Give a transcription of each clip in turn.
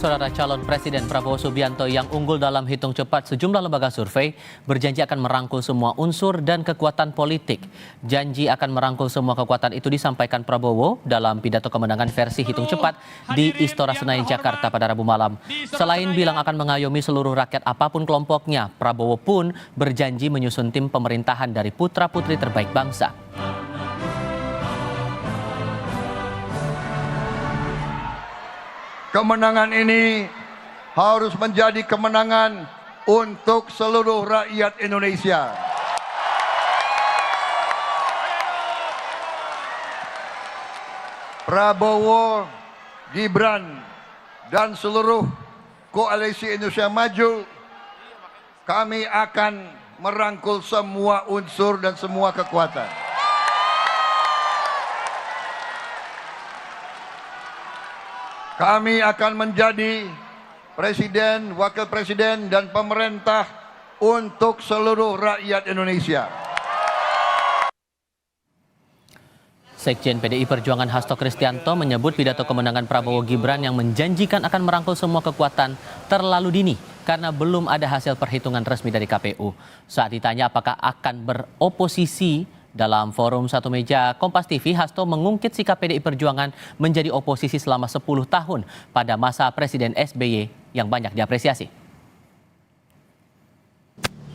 Saudara calon Presiden Prabowo Subianto yang unggul dalam hitung cepat sejumlah lembaga survei berjanji akan merangkul semua unsur dan kekuatan politik. Janji akan merangkul semua kekuatan itu disampaikan Prabowo dalam pidato kemenangan versi hitung cepat di Istora Senayan Jakarta pada Rabu malam. Selain bilang akan mengayomi seluruh rakyat apapun kelompoknya, Prabowo pun berjanji menyusun tim pemerintahan dari putra-putri terbaik bangsa. Kemenangan ini harus menjadi kemenangan untuk seluruh rakyat Indonesia. Prabowo, Gibran, dan seluruh koalisi Indonesia Maju, kami akan merangkul semua unsur dan semua kekuatan. Kami akan menjadi presiden, wakil presiden, dan pemerintah untuk seluruh rakyat Indonesia. Sekjen PDI Perjuangan Hasto Kristianto menyebut pidato kemenangan Prabowo Gibran yang menjanjikan akan merangkul semua kekuatan terlalu dini karena belum ada hasil perhitungan resmi dari KPU. Saat ditanya apakah akan beroposisi dalam forum Satu Meja Kompas TV, Hasto mengungkit sikap PDI Perjuangan menjadi oposisi selama 10 tahun pada masa Presiden SBY yang banyak diapresiasi.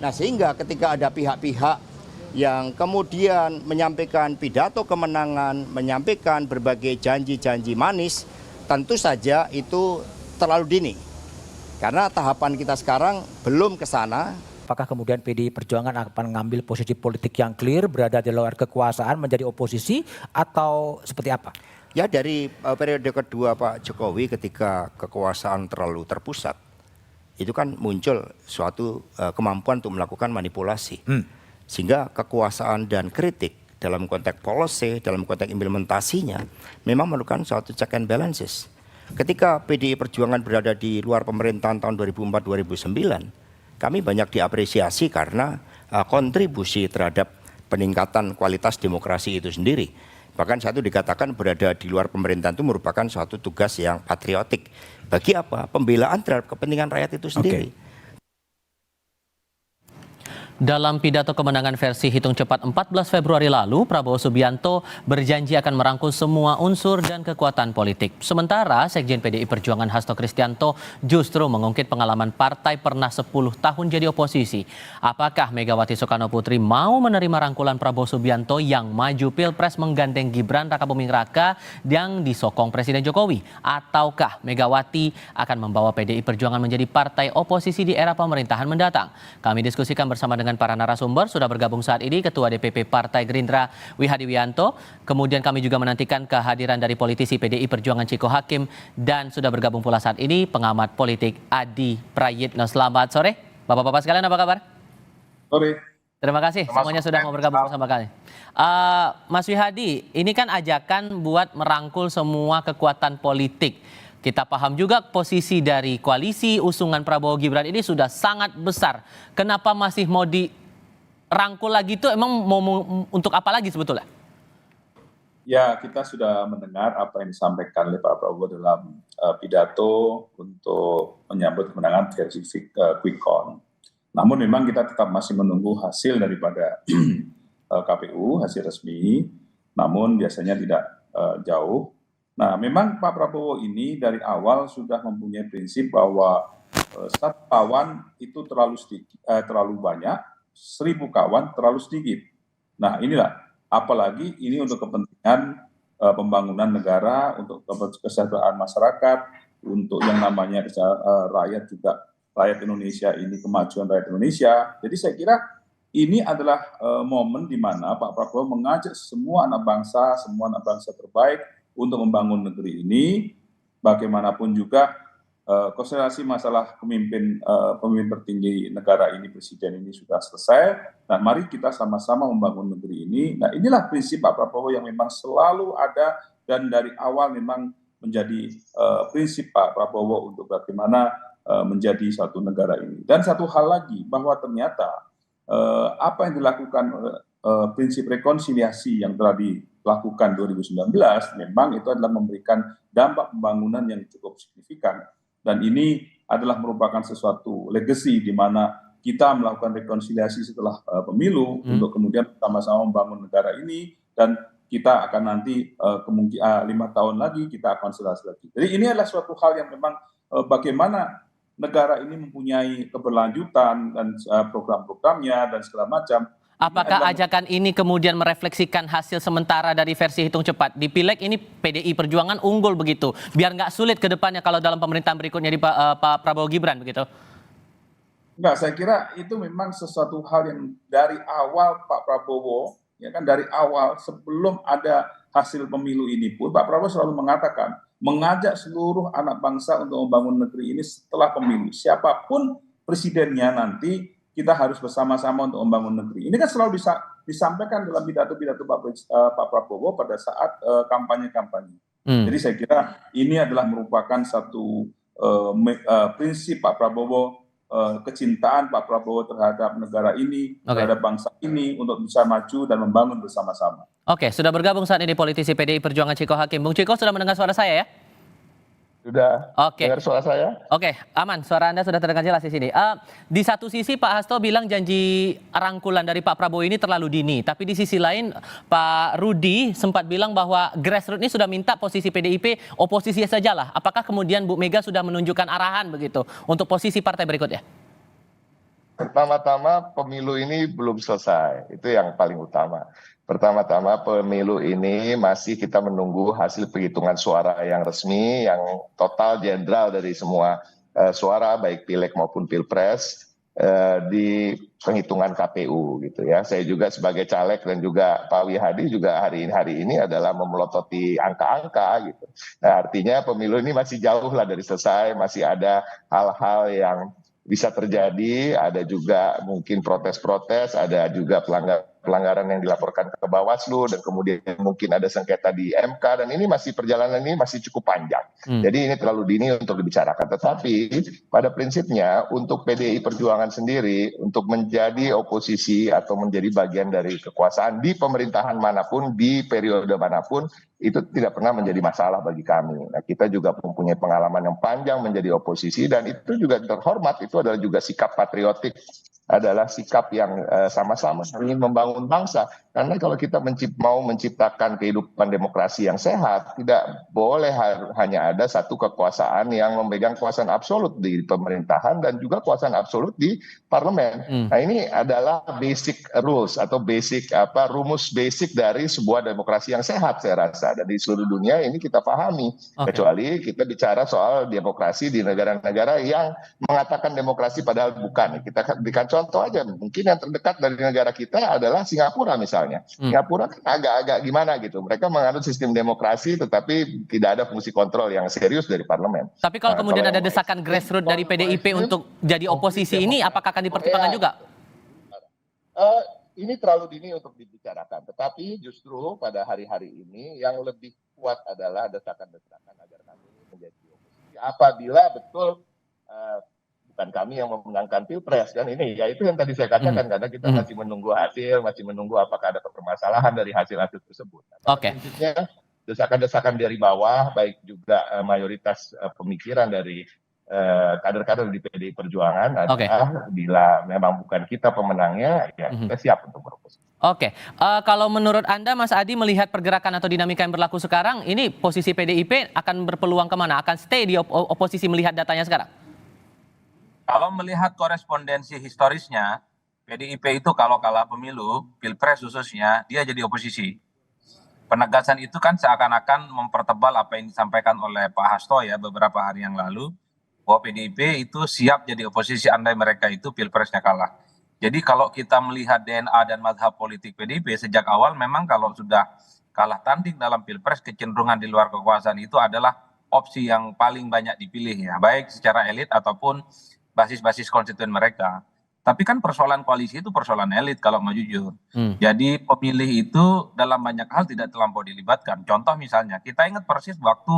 Nah, sehingga ketika ada pihak-pihak yang kemudian menyampaikan pidato kemenangan, menyampaikan berbagai janji-janji manis, tentu saja itu terlalu dini. Karena tahapan kita sekarang belum ke sana. Apakah kemudian PDI Perjuangan akan mengambil posisi politik yang clear, berada di luar kekuasaan, menjadi oposisi, atau seperti apa? Ya, dari periode kedua Pak Jokowi ketika kekuasaan terlalu terpusat, itu kan muncul suatu kemampuan untuk melakukan manipulasi. Sehingga kekuasaan dan kritik dalam konteks policy, dalam konteks implementasinya, memang memerlukan suatu check and balances. Ketika PDI Perjuangan berada di luar pemerintahan tahun 2004-2009, kami banyak diapresiasi karena kontribusi terhadap peningkatan kualitas demokrasi itu sendiri. Bahkan satu dikatakan berada di luar pemerintahan itu merupakan suatu tugas yang patriotik. Bagi apa? Pembelaan terhadap kepentingan rakyat itu sendiri. Dalam pidato kemenangan versi hitung cepat 14 Februari lalu, Prabowo Subianto berjanji akan merangkul semua unsur dan kekuatan politik. Sementara Sekjen PDI Perjuangan Hasto Kristianto justru mengungkit pengalaman partai pernah 10 tahun jadi oposisi. Apakah Megawati Soekarnoputri mau menerima rangkulan Prabowo Subianto yang maju Pilpres menggandeng Gibran Rakabuming Raka yang disokong Presiden Jokowi? Ataukah Megawati akan membawa PDI Perjuangan menjadi partai oposisi di era pemerintahan mendatang? Kami diskusikan bersama dengan para narasumber. Sudah bergabung saat ini Ketua DPP Partai Gerindra Wihadi Wianto. Kemudian kami juga menantikan kehadiran dari politisi PDI Perjuangan Ciko Hakim. Dan sudah bergabung pula saat ini pengamat politik Adi Prayitno. Selamat sore Bapak-bapak sekalian, apa kabar? Sore. Terima kasih semuanya sudah mau bergabung bersama kami. Mas Wihadi, ini kan ajakan buat merangkul semua kekuatan politik. Kita paham juga posisi dari koalisi usungan Prabowo Gibran ini sudah sangat besar. Kenapa masih mau dirangkul lagi itu, emang mau untuk apa lagi sebetulnya? Ya, kita sudah mendengar apa yang disampaikan oleh Pak Prabowo dalam pidato untuk menyambut kemenangan versi quick count. Namun memang kita tetap masih menunggu hasil daripada KPU, hasil resmi. Namun biasanya tidak jauh. Nah, memang Pak Prabowo ini dari awal sudah mempunyai prinsip bahwa satu kawan itu terlalu banyak, 1000 kawan terlalu sedikit. Nah, inilah, apalagi ini untuk kepentingan pembangunan negara, untuk kesejahteraan masyarakat, untuk yang namanya rakyat juga, rakyat Indonesia ini, kemajuan rakyat Indonesia. Jadi saya kira ini adalah momen di mana Pak Prabowo mengajak semua anak bangsa terbaik untuk membangun negeri ini. Bagaimanapun juga konstelasi masalah pemimpin tertinggi negara ini, presiden ini sudah selesai. Nah, mari kita sama-sama membangun negeri ini. Nah, inilah prinsip Pak Prabowo yang memang selalu ada dan dari awal memang menjadi prinsip Pak Prabowo untuk bagaimana menjadi satu negara ini. Dan satu hal lagi, bahwa ternyata apa yang dilakukan prinsip rekonsiliasi yang telah dilakukan 2019 memang itu adalah memberikan dampak pembangunan yang cukup signifikan. Dan ini adalah merupakan sesuatu legacy di mana kita melakukan rekonsiliasi setelah pemilu untuk kemudian sama-sama membangun negara ini, dan kita akan nanti kemungkinan 5 tahun lagi kita akan selesai lagi. Jadi ini adalah suatu hal yang memang bagaimana negara ini mempunyai keberlanjutan dan program-programnya dan segala macam. Apakah ajakan ini kemudian merefleksikan hasil sementara dari versi hitung cepat? Di Pileg ini PDI Perjuangan unggul begitu, biar nggak sulit ke depannya kalau dalam pemerintahan berikutnya di Pak Prabowo Gibran begitu? Enggak, saya kira itu memang sesuatu hal yang dari awal Pak Prabowo, ya kan, dari awal sebelum ada hasil pemilu ini pun Pak Prabowo selalu mengatakan, mengajak seluruh anak bangsa untuk membangun negeri ini setelah pemilu. Siapapun presidennya nanti, kita harus bersama-sama untuk membangun negeri. Ini kan selalu disampaikan dalam pidato-pidato Pak Prabowo pada saat kampanye-kampanye. Jadi saya kira ini adalah merupakan satu prinsip Pak Prabowo, kecintaan Pak Prabowo terhadap negara ini, terhadap bangsa ini untuk bisa maju dan membangun bersama-sama. Oke, sudah bergabung saat ini politisi PDI Perjuangan Chiko Hakim. Bung Chiko, sudah mendengar suara saya ya? Sudah. Oke. Dengar suara saya? Oke, aman. Suara Anda sudah terdengar jelas di sini. Di satu sisi Pak Hasto bilang janji rangkulan dari Pak Prabowo ini terlalu dini. Tapi di sisi lain Pak Rudi sempat bilang bahwa grassroots ini sudah minta posisi PDIP oposisi sajalah. Apakah kemudian Bu Mega sudah menunjukkan arahan begitu untuk posisi partai berikutnya? Pertama-tama pemilu ini belum selesai. Itu yang paling utama. Pertama-tama pemilu ini masih kita menunggu hasil penghitungan suara yang resmi, yang total jenderal dari semua suara baik pileg maupun pilpres di penghitungan KPU gitu ya. Saya juga sebagai caleg dan juga Pak Wihadi juga hari ini adalah memelototi angka-angka gitu. Nah, artinya pemilu ini masih jauh lah dari selesai, masih ada hal-hal yang bisa terjadi, ada juga mungkin protes-protes, ada juga pelanggaran yang dilaporkan ke Bawaslu, dan kemudian mungkin ada sengketa di MK, dan ini perjalanan ini masih cukup panjang. Jadi ini terlalu dini untuk dibicarakan. Tetapi pada prinsipnya untuk PDI Perjuangan sendiri untuk menjadi oposisi atau menjadi bagian dari kekuasaan di pemerintahan manapun, di periode manapun, itu tidak pernah menjadi masalah bagi kami. Nah, kita juga mempunyai pengalaman yang panjang menjadi oposisi, dan itu juga terhormat, itu adalah juga sikap patriotik, adalah sikap yang sama-sama ingin membangun bangsa. Karena kalau kita mau menciptakan kehidupan demokrasi yang sehat, tidak boleh hanya ada satu kekuasaan yang memegang kekuasaan absolut di pemerintahan dan juga kekuasaan absolut di parlemen. Nah, ini adalah basic rules atau rumus basic dari sebuah demokrasi yang sehat, saya rasa. Dan di seluruh dunia ini kita pahami. Kecuali kita bicara soal demokrasi di negara-negara yang mengatakan demokrasi padahal bukan. Kita berikan contoh aja. Mungkin yang terdekat dari negara kita adalah Singapura misalnya. Singapura kan agak-agak gimana gitu. Mereka menganut sistem demokrasi tetapi tidak ada fungsi kontrol yang serius dari parlemen. Tapi kalau kemudian ada desakan grassroots dari PDIP untuk jadi oposisi ini, apakah akan dipertimbangkan juga? Ini terlalu dini untuk dibicarakan. Tetapi justru pada hari-hari ini yang lebih kuat adalah desakan-desakan agar kami menjadi oposisi. Apabila betul bukan kami yang memenangkan pilpres kan ini, ya itu yang tadi saya katakan, karena kita masih menunggu hasil, masih menunggu apakah ada permasalahan dari hasil-hasil tersebut. Prinsipnya desakan-desakan dari bawah, baik juga mayoritas pemikiran dari kader-kader di PDI Perjuangan adalah bila memang bukan kita pemenangnya, ya kita siap untuk beroposisi. Kalau menurut Anda, Mas Adi, melihat pergerakan atau dinamika yang berlaku sekarang, ini posisi PDIP akan berpeluang kemana? Akan stay di oposisi melihat datanya sekarang? Kalau melihat korespondensi historisnya, PDIP itu kalau kalah pemilu, pilpres khususnya, dia jadi oposisi. Penegasan itu kan seakan-akan mempertebal apa yang disampaikan oleh Pak Hasto ya beberapa hari yang lalu, bahwa PDIP itu siap jadi oposisi andai mereka itu pilpresnya kalah. Jadi kalau kita melihat DNA dan mazhab politik PDIP sejak awal, memang kalau sudah kalah tanding dalam pilpres, kecenderungan di luar kekuasaan itu adalah opsi yang paling banyak dipilih ya, baik secara elit ataupun basis-basis konstituen mereka. Tapi kan persoalan koalisi itu persoalan elit kalau mau jujur. Jadi pemilih itu dalam banyak hal tidak terlampau dilibatkan. Contoh misalnya, kita ingat persis waktu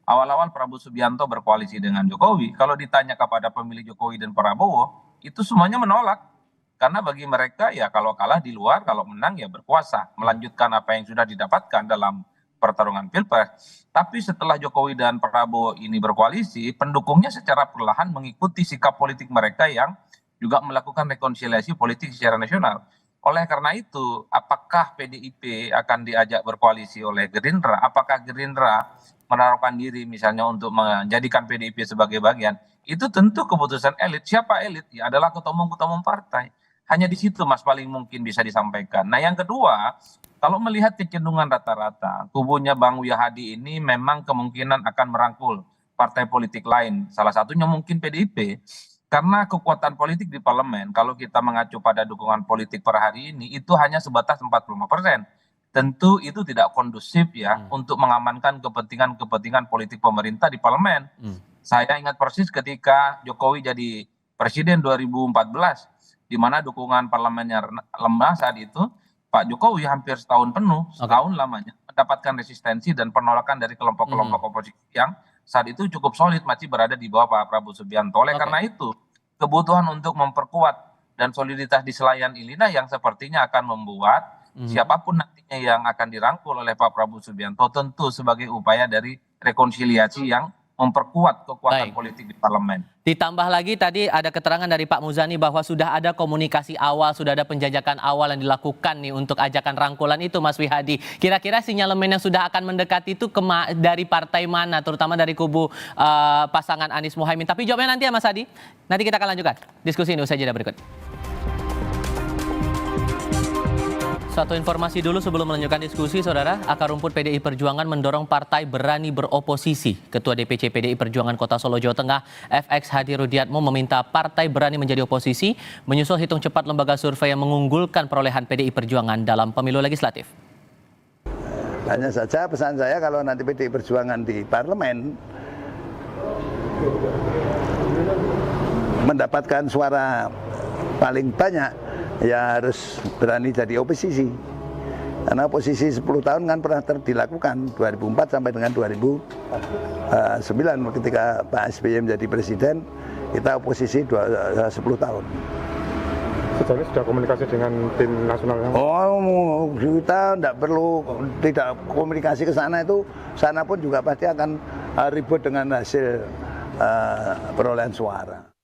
awal-awal Prabowo Subianto berkoalisi dengan Jokowi. Kalau ditanya kepada pemilih Jokowi dan Prabowo, itu semuanya menolak. Karena bagi mereka ya kalau kalah di luar, kalau menang ya berkuasa. Melanjutkan apa yang sudah didapatkan dalam pertarungan Pilpres. Tapi setelah Jokowi dan Prabowo ini berkoalisi, pendukungnya secara perlahan mengikuti sikap politik mereka yang juga melakukan rekonsiliasi politik secara nasional. Oleh karena itu, apakah PDIP akan diajak berkoalisi oleh Gerindra? Apakah Gerindra menaruhkan diri misalnya untuk menjadikan PDIP sebagai bagian? Itu tentu keputusan elit. Siapa elit? Ya adalah ketua umum partai. Hanya di situ Mas paling mungkin bisa disampaikan. Nah yang kedua, kalau melihat kecenderungan rata-rata, kubunya Bang Buya Hadi ini memang kemungkinan akan merangkul partai politik lain. Salah satunya mungkin PDIP. Karena kekuatan politik di parlemen, kalau kita mengacu pada dukungan politik per hari ini, itu hanya sebatas 45%. Tentu itu tidak kondusif ya untuk mengamankan kepentingan politik pemerintah di parlemen. Saya ingat persis ketika Jokowi jadi presiden 2014, di mana dukungan parlemennya lemah saat itu, Pak Jokowi hampir setahun penuh, setahun lamanya, mendapatkan resistensi dan penolakan dari kelompok-kelompok oposisi yang saat itu cukup solid masih berada di bawah Pak Prabowo Subianto. Oleh karena itu, kebutuhan untuk memperkuat dan soliditas di Senayan inilah yang sepertinya akan membuat siapapun nantinya yang akan dirangkul oleh Pak Prabowo Subianto tentu sebagai upaya dari rekonsiliasi yang memperkuat kekuatan politik di parlemen. Ditambah lagi tadi ada keterangan dari Pak Muzani bahwa sudah ada komunikasi awal, sudah ada penjajakan awal yang dilakukan nih untuk ajakan rangkulan itu Mas Wihadi. Kira-kira sinyalemen yang sudah akan mendekati itu dari partai mana, terutama dari kubu pasangan Anies Muhaimin. Tapi jawabnya nanti ya Mas Hadi. Nanti kita akan lanjutkan diskusi ini usai jeda berikut. Satu informasi dulu sebelum melanjutkan diskusi, Saudara. Akar rumput PDI Perjuangan mendorong partai berani beroposisi. Ketua DPC PDI Perjuangan Kota Solo, Jawa Tengah, FX Hadi Rudiatmo meminta partai berani menjadi oposisi, menyusul hitung cepat lembaga survei yang mengunggulkan perolehan PDI Perjuangan dalam pemilu legislatif. Hanya saja pesan saya kalau nanti PDI Perjuangan di parlemen mendapatkan suara paling banyak, ya harus berani jadi oposisi. Karena oposisi 10 tahun kan pernah dilakukan 2004 sampai dengan 2009 ketika Pak SBY menjadi presiden, kita oposisi 10 tahun. Sejauh ini sudah komunikasi dengan tim nasional? Oh, kita tidak komunikasi ke sana, itu sana pun juga pasti akan ribut dengan hasil perolehan suara.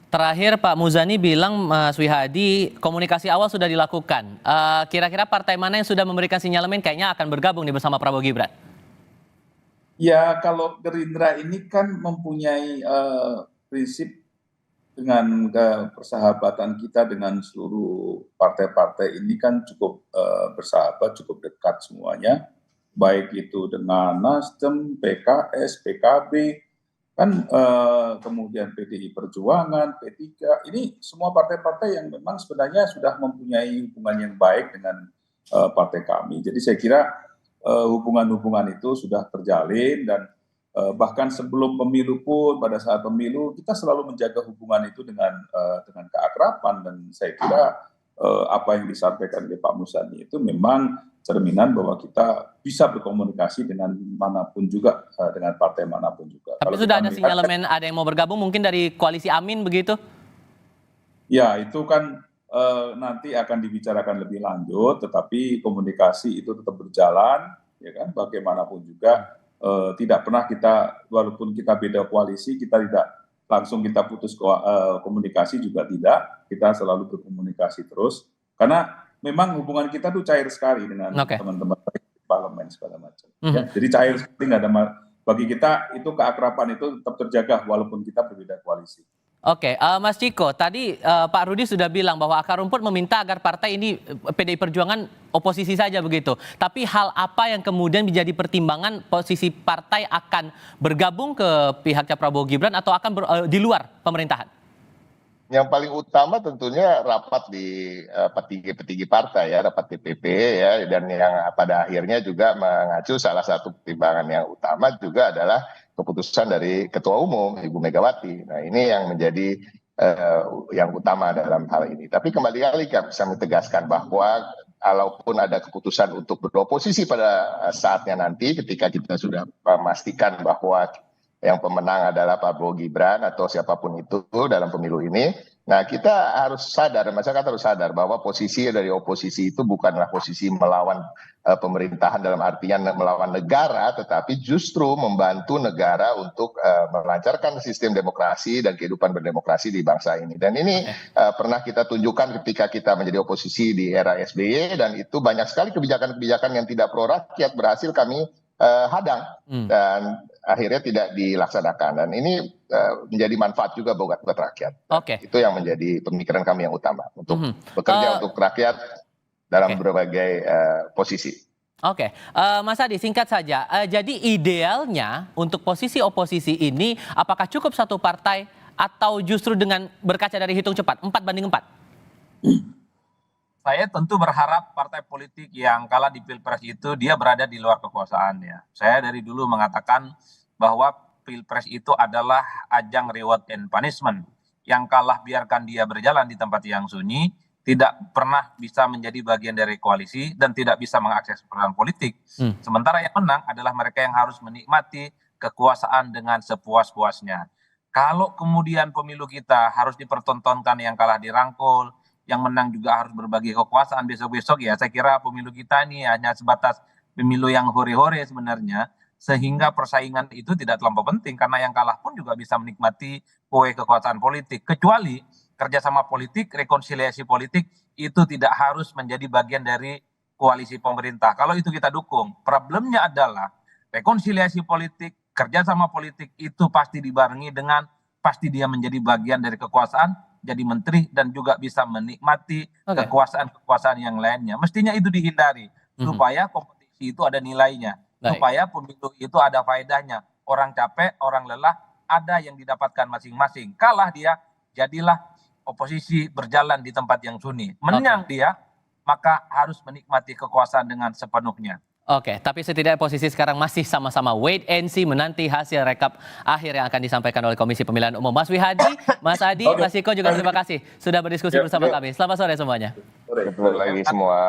Terakhir Pak Muzani bilang Mas Wihadi komunikasi awal sudah dilakukan. Kira-kira partai mana yang sudah memberikan sinyalemen kayaknya akan bergabung nih bersama Prabowo Gibran? Ya kalau Gerindra ini kan mempunyai prinsip dengan persahabatan kita dengan seluruh partai-partai ini kan cukup bersahabat, cukup dekat semuanya. Baik itu dengan Nasdem, PKS, PKB, kan kemudian PDI Perjuangan, P3, ini semua partai-partai yang memang sebenarnya sudah mempunyai hubungan yang baik dengan partai kami. Jadi saya kira hubungan-hubungan itu sudah terjalin dan bahkan sebelum pemilu pun pada saat pemilu kita selalu menjaga hubungan itu dengan keakraban, dan saya kira apa yang disampaikan oleh Pak Muzani itu memang cerminan bahwa kita bisa berkomunikasi dengan manapun juga, dengan partai manapun juga. Tapi kalau sudah ada sinyalemen ada yang mau bergabung mungkin dari koalisi Amin begitu? Ya itu kan nanti akan dibicarakan lebih lanjut, tetapi komunikasi itu tetap berjalan, ya kan? Bagaimanapun juga tidak pernah kita, walaupun kita beda koalisi, kita tidak langsung kita putus komunikasi juga tidak, kita selalu berkomunikasi terus, karena memang hubungan kita tuh cair sekali dengan teman-teman di parlemen segala macam. Ya, jadi cair sekali, nggak ada bagi kita itu keakraban itu tetap terjaga walaupun kita berbeda koalisi. Oke, Mas Ciko, tadi Pak Rudi sudah bilang bahwa akar rumput meminta agar partai ini PDI Perjuangan oposisi saja begitu. Tapi hal apa yang kemudian menjadi pertimbangan posisi partai akan bergabung ke pihaknya Prabowo Gibran atau akan di luar pemerintahan? Yang paling utama tentunya rapat di petinggi partai ya, rapat DPP ya, dan yang pada akhirnya juga mengacu salah satu pertimbangan yang utama juga adalah keputusan dari Ketua Umum Ibu Megawati. Nah ini yang menjadi yang utama dalam hal ini. Tapi kembali lagi kami bisa menegaskan bahwa kalaupun ada keputusan untuk beroposisi pada saatnya nanti ketika kita sudah memastikan bahwa yang pemenang adalah Prabowo Gibran atau siapapun itu dalam pemilu ini, Nah, kita harus sadar, masyarakat harus sadar bahwa posisi dari oposisi itu bukanlah posisi melawan pemerintahan dalam artian melawan negara, tetapi justru membantu negara untuk melancarkan sistem demokrasi dan kehidupan berdemokrasi di bangsa ini. Dan ini pernah kita tunjukkan ketika kita menjadi oposisi di era SBY, dan itu banyak sekali kebijakan-kebijakan yang tidak pro rakyat berhasil kami hadang dan akhirnya tidak dilaksanakan, dan ini menjadi manfaat juga buat rakyat. Itu yang menjadi pemikiran kami yang utama untuk bekerja untuk rakyat dalam berbagai posisi. Mas Adi, singkat saja. Jadi idealnya untuk posisi oposisi ini apakah cukup satu partai atau justru dengan berkaca dari hitung cepat 4-4? Saya tentu berharap partai politik yang kalah di Pilpres itu dia berada di luar kekuasaan ya. Saya dari dulu mengatakan bahwa Pilpres itu adalah ajang reward and punishment. Yang kalah biarkan dia berjalan di tempat yang sunyi, tidak pernah bisa menjadi bagian dari koalisi dan tidak bisa mengakses peran politik. Sementara yang menang adalah mereka yang harus menikmati kekuasaan dengan sepuas-puasnya. Kalau kemudian pemilu kita harus dipertontonkan yang kalah dirangkul, yang menang juga harus berbagi kekuasaan besok-besok, ya saya kira pemilu kita ini hanya sebatas pemilu yang hore-hore sebenarnya, sehingga persaingan itu tidak terlampau penting karena yang kalah pun juga bisa menikmati kue kekuasaan politik, kecuali kerjasama politik, rekonsiliasi politik itu tidak harus menjadi bagian dari koalisi pemerintah. Kalau itu kita dukung, problemnya adalah rekonsiliasi politik, kerjasama politik itu pasti dibarengi dengan pasti dia menjadi bagian dari kekuasaan, jadi menteri dan juga bisa menikmati kekuasaan-kekuasaan yang lainnya. Mestinya itu dihindari supaya kompetisi itu ada nilainya, supaya pemilu itu ada faedahnya. Orang capek, orang lelah, ada yang didapatkan masing-masing. Kalah dia, jadilah oposisi berjalan di tempat yang sunyi. Menang dia, maka harus menikmati kekuasaan dengan sepenuhnya. Tapi setidaknya posisi sekarang masih sama-sama wait and see, menanti hasil rekap akhir yang akan disampaikan oleh Komisi Pemilihan Umum. Mas Wihadi, Mas Adi, Mas Iko juga terima kasih sudah berdiskusi bersama kami. Selamat sore semuanya. Sore lagi semua.